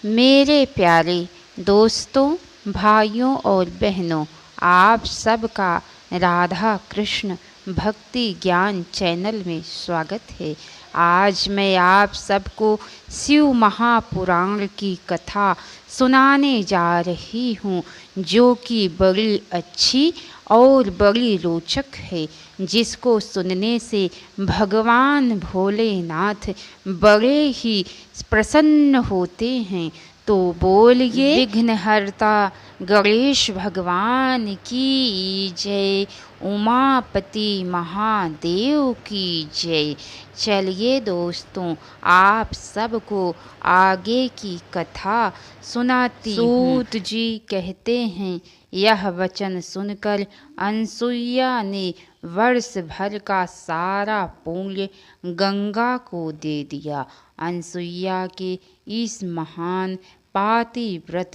मेरे प्यारे दोस्तों, भाइयों और बहनों, आप सबका राधा कृष्ण भक्ति ज्ञान चैनल में स्वागत है। आज मैं आप सबको शिव महापुराण की कथा सुनाने जा रही हूँ, जो कि बड़ी अच्छी और बड़ी रोचक है, जिसको सुनने से भगवान भोलेनाथ बड़े ही प्रसन्न होते हैं। तो बोलिए विघ्नहर्ता गणेश भगवान की जय, उमापति महादेव की जय। चलिए दोस्तों, आप सबको आगे की कथा सुनाती हूँ। सूत जी कहते हैं, यह वचन सुनकर अनसुईया ने वर्ष भर का सारा पुण्य गंगा को दे दिया। अनसुईया के इस महान पातिव्रत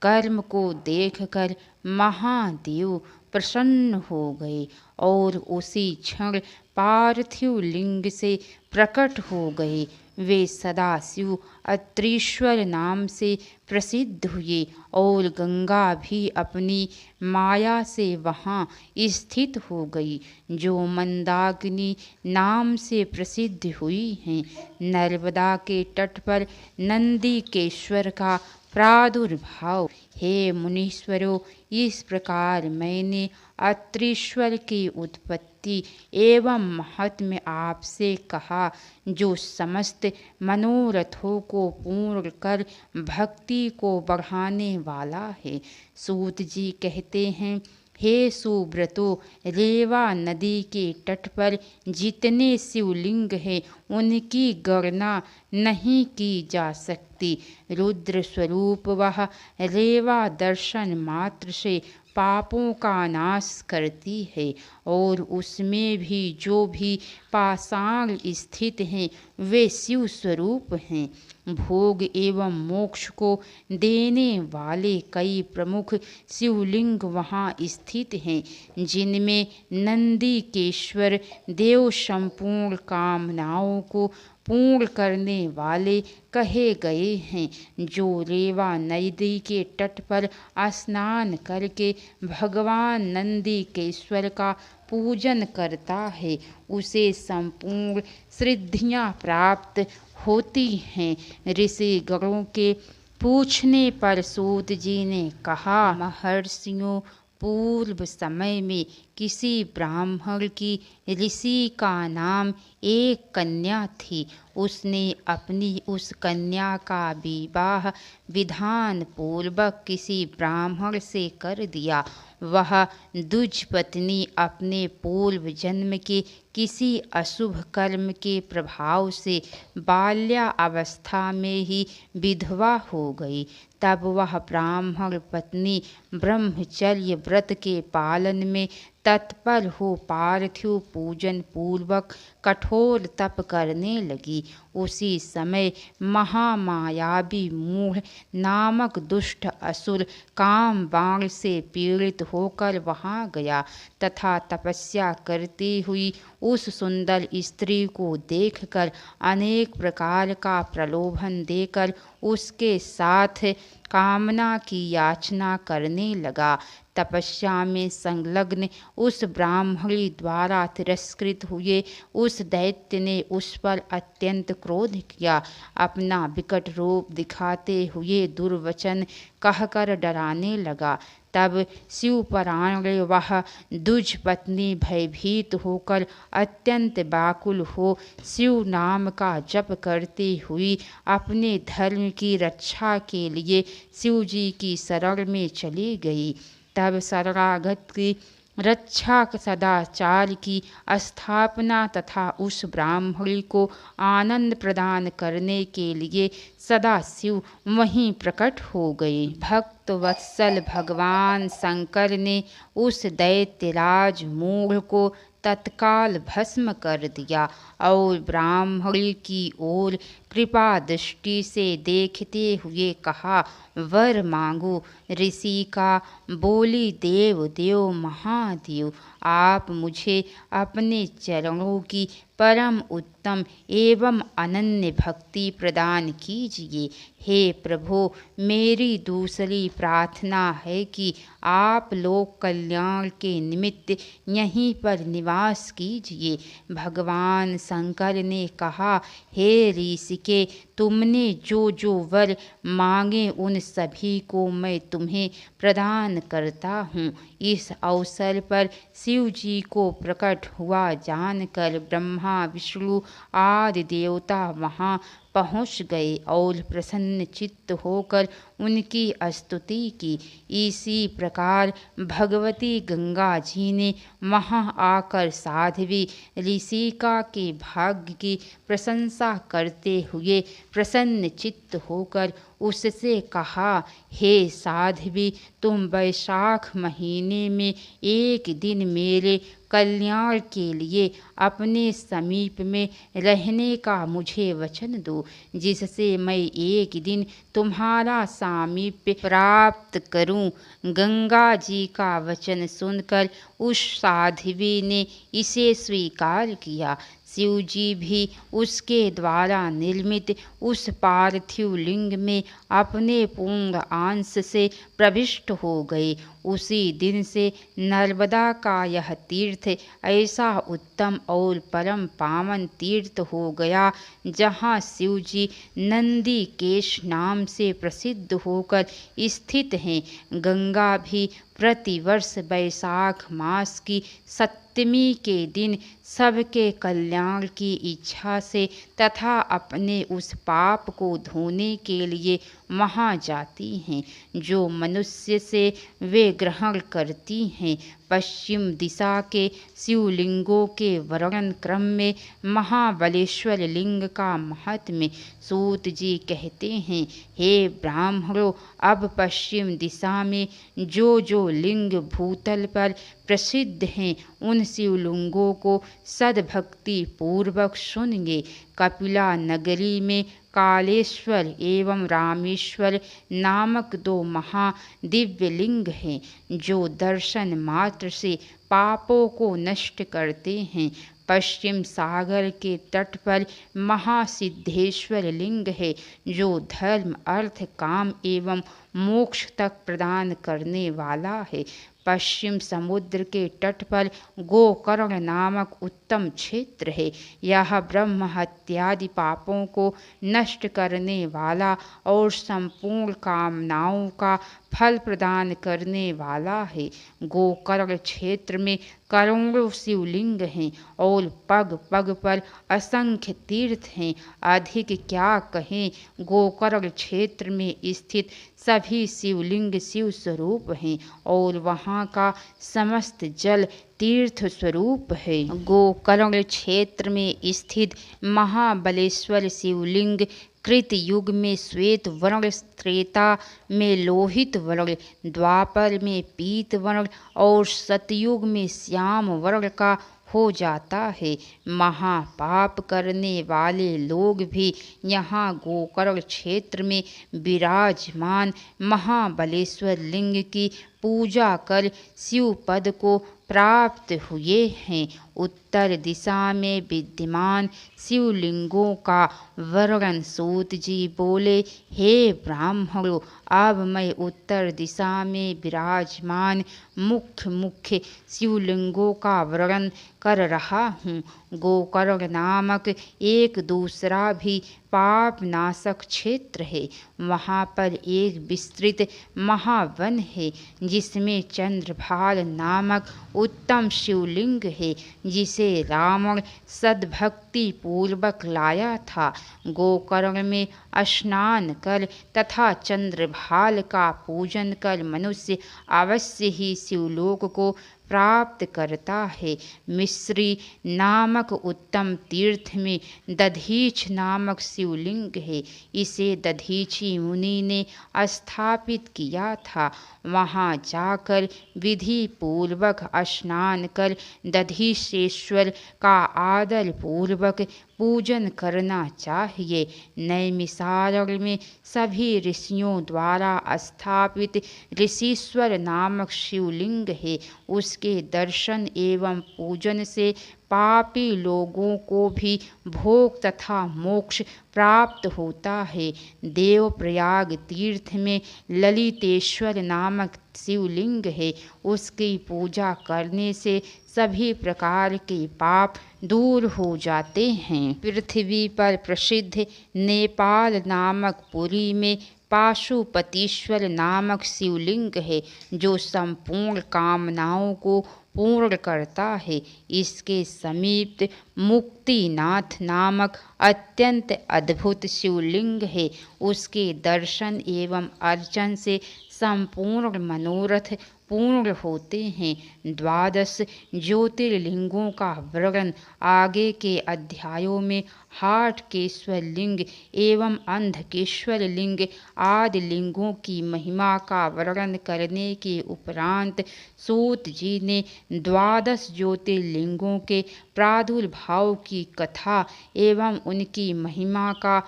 कर्म को देखकर महादेव प्रसन्न हो गए और उसी क्षण पार्थिव लिंग से प्रकट हो गए। वे सदाशिव अत्रीश्वर नाम से प्रसिद्ध हुए और गंगा भी अपनी माया से वहाँ स्थित हो गई, जो मंदाकिनी नाम से प्रसिद्ध हुई हैं। नर्मदा के तट पर नंदीकेश्वर का प्रादुर्भाव। हे मुनीश्वरों, इस प्रकार मैंने अत्रीश्वर की उत्पत्ति एवं महात्म्य आपसे कहा, जो समस्त मनोरथों को पूर्ण कर भक्ति को बढ़ाने वाला है। सूत जी कहते हैं, हे सुब्रतो, रेवा नदी के तट पर जितने शिवलिंग हैं, उनकी गणना नहीं की जा सकती। रुद्र स्वरूप वह रेवा दर्शन मात्र से पापों का नाश करती है, और उसमें भी जो भी पाषाण स्थित हैं, वे शिव स्वरूप हैं। भोग एवं मोक्ष को देने वाले कई प्रमुख शिवलिंग वहाँ स्थित हैं, जिनमें नंदीकेश्वर देव संपूर्ण कामनाओं को पूर्ण करने वाले कहे गए हैं। जो रेवा नदी के तट पर स्नान करके भगवान नंदीकेश्वर का पूजन करता है, उसे संपूर्ण सिद्धियां प्राप्त होती हैं। ऋषि गणों के पूछने पर सूत जी ने कहा, महर्षियों, पूर्व समय में किसी ब्राह्मण की ऋषि का नाम एक कन्या थी। उसने अपनी उस कन्या का विवाह विधान पूर्वक किसी ब्राह्मण से कर दिया। वह दुज पत्नी अपने पूर्व जन्म के किसी अशुभ कर्म के प्रभाव से बाल्यावस्था में ही विधवा हो गई। तब वह ब्राह्मण पत्नी ब्रह्मचर्य व्रत के पालन में तत्पर हो पार्थिव पूजन पूर्वक कठोर तप करने लगी। उसी समय महामायावी मूढ़ नामक दुष्ट असुर काम बाण से पीड़ित होकर वहां गया तथा तपस्या करती हुई उस सुंदर स्त्री को देखकर अनेक प्रकार का प्रलोभन देकर उसके साथ कामना की याचना करने लगा। तपस्या में संलग्न उस ब्राह्मणी द्वारा तिरस्कृत हुए उस दैत्य ने उस पर अत्यंत क्रोध किया। अपना विकट रूप दिखाते हुए दुर्वचन कहकर डराने लगा। तब शिवपरायण वह दुज पत्नी भयभीत होकर अत्यंत व्याकुल हो शिव नाम का जप करती हुई अपने धर्म की रक्षा के लिए शिव जी की शरण में चली गई। तब शरणागत की रक्षा सदाचार की स्थापना तथा उस ब्राह्मणी को आनंद प्रदान करने के लिए सदाशिव वहीं प्रकट हो गए। भक्त वत्सल भगवान शंकर ने उस दैत्यराज मूढ़ को तत्काल भस्म कर दिया और ब्राह्मणी की ओर कृपा दृष्टि से देखते हुए कहा, वर मांगो। ऋषि का बोली, देव देव महादेव, आप मुझे अपने चरणों की परम उत्तम एवं अनन्य भक्ति प्रदान कीजिए। हे प्रभु, मेरी दूसरी प्रार्थना है कि आप लोक कल्याण के निमित्त यहीं पर निवास कीजिए। भगवान शंकर ने कहा, हे ऋषिके, तुमने जो जो वर मांगे उन सभी को मैं तुम्हें प्रदान करता हूँ। इस अवसर पर शिव जी को प्रकट हुआ जानकर ब्रह्मा विष्णु आदि देवता वहाँ पहुँच गए और प्रसन्न चित्त होकर उनकी स्तुति की। इसी प्रकार भगवती गंगा जी ने वहाँ आकर साध्वी ऋषिका के भाग्य की प्रशंसा करते हुए प्रसन्न चित्त होकर उससे कहा, हे साध्वी, तुम वैशाख महीने में एक दिन मेरे कल्याण के लिए अपने समीप में रहने का मुझे वचन दो, जिससे मैं एक दिन तुम्हारा सामीप्य प्राप्त करूं। गंगा जी का वचन सुनकर उस साध्वी ने इसे स्वीकार किया। शिव जी भी उसके द्वारा निर्मित उस पार्थिव लिंग में अपने पूर्ण अंश से प्रविष्ट हो गए। उसी दिन से नर्मदा का यह तीर्थ ऐसा उत्तम और परम पावन तीर्थ हो गया, जहाँ शिव जी नंदी केश नाम से प्रसिद्ध होकर स्थित हैं। गंगा भी प्रतिवर्ष वैशाख मास की सप्तमी के दिन सबके कल्याण की इच्छा से तथा अपने उस पाप को धोने के लिए वहाँ जाती हैं जो मनुष्य से वे ग्रहण करती हैं। पश्चिम दिशा के शिवलिंगों के वर्णन क्रम में महाबलेश्वर लिंग का महात्म्य सूत जी कहते हैं, हे ब्राह्मणों, अब पश्चिम दिशा में जो जो लिंग भूतल पर प्रसिद्ध हैं उन शिवलिंगों को सद्भक्ति पूर्वक सुनिए। कपिला नगरी में कालेश्वर एवं रामेश्वर नामक दो महादिव्य लिंग हैं जो दर्शन मात्र से पापों को नष्ट करते हैं। पश्चिम सागर के तट पर महासिद्धेश्वर लिंग है जो धर्म अर्थ काम एवं मोक्ष तक प्रदान करने वाला है। पश्चिम समुद्र के तट पर गोकर्ण नामक उत्तम क्षेत्र है। यह ब्रह्म हत्यादि पापों को नष्ट करने वाला और संपूर्ण कामनाओं का फल प्रदान करने वाला है। गोकर्ण क्षेत्र में करोड़ों शिवलिंग हैं और पग पग पर असंख्य तीर्थ हैं। अधिक क्या कहें, गोकर्ण क्षेत्र में स्थित सभी शिवलिंग शिव स्वरूप हैं और वहाँ का समस्त जल तीर्थ स्वरूप है। गोकर्ण क्षेत्र में स्थित महाबलेश्वर शिवलिंग कृत युग में श्वेत वर्ण, त्रेता में लोहित वर्ण, द्वापर में पीत वर्ण और सतयुग में श्याम वर्ण का हो जाता है। महापाप करने वाले लोग भी यहाँ गोकर्ण क्षेत्र में विराजमान महाबलेश्वर लिंग की पूजा कर शिव पद को प्राप्त हुए हैं। उत्तर दिशा में विद्यमान शिवलिंगों का वर्णन सूत जी बोले, हे ब्राह्मणों, अब मैं उत्तर दिशा में विराजमान मुख्य मुख्य शिवलिंगों का वर्णन कर रहा हूँ। गोकर्ण नामक एक दूसरा भी पाप नाशक क्षेत्र है। वहाँ पर एक विस्तृत महावन है जिसमें चंद्रभाल नामक उत्तम शिवलिंग है जिसे रावण सद्भक्ति पूर्वक लाया था। गोकर्ण में स्नान कर तथा चंद्रभाल का पूजन कर मनुष्य अवश्य ही शिवलोक को प्राप्त करता है। मिश्री नामक उत्तम तीर्थ में दधीच नामक शिवलिंग है। इसे दधीची मुनि ने स्थापित किया था। वहाँ जाकर विधि पूर्वक स्नान कर दधीचेश्वर का आदर पूर्वक पूजन करना चाहिए। नैमिषारण्य में सभी ऋषियों द्वारा स्थापित ऋषीश्वर नामक शिवलिंग है। उसके दर्शन एवं पूजन से पापी लोगों को भी भोग तथा मोक्ष प्राप्त होता है। देवप्रयाग तीर्थ में ललितेश्वर नामक शिवलिंग है। उसकी पूजा करने से सभी प्रकार के पाप दूर हो जाते हैं। पृथ्वी पर प्रसिद्ध नेपाल नामक पुरी में पाशुपतीश्वर नामक शिवलिंग है, जो संपूर्ण कामनाओं को पूर्ण करता है। इसके समीप मुक्तिनाथ नामक अत्यंत अद्भुत शिवलिंग है। उसके दर्शन एवं अर्चन से संपूर्ण मनोरथ पूर्ण होते हैं। 12 ज्योतिर्लिंगों का वर्णन आगे के अध्यायों में हाटकेश्वर लिंग एवं अंधकेश्वर लिंग आदि लिंगों की महिमा का वर्णन करने के उपरांत सूत जी ने 12 ज्योतिर्लिंगों के प्रादुर्भाव की कथा एवं उनकी महिमा का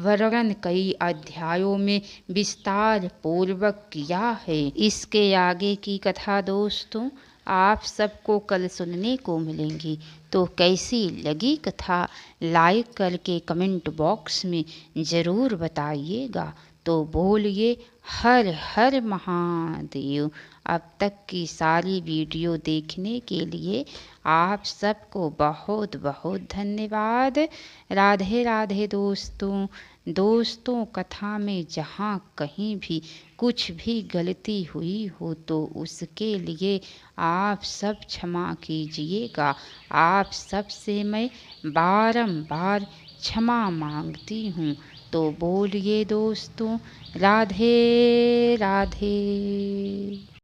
वर्णन कई अध्यायों में विस्तार पूर्वक किया है। इसके आगे की कथा दोस्तों आप सबको कल सुनने को मिलेंगी। तो कैसी लगी कथा लाइक करके कमेंट बॉक्स में ज़रूर बताइएगा। तो बोलिए हर हर महादेव। अब तक की सारी वीडियो देखने के लिए आप सबको बहुत बहुत धन्यवाद। राधे राधे दोस्तों कथा में जहाँ कहीं भी कुछ भी गलती हुई हो तो उसके लिए आप सब क्षमा कीजिएगा। आप सबसे मैं बारंबार क्षमा मांगती हूँ। तो बोलिए दोस्तों राधे राधे।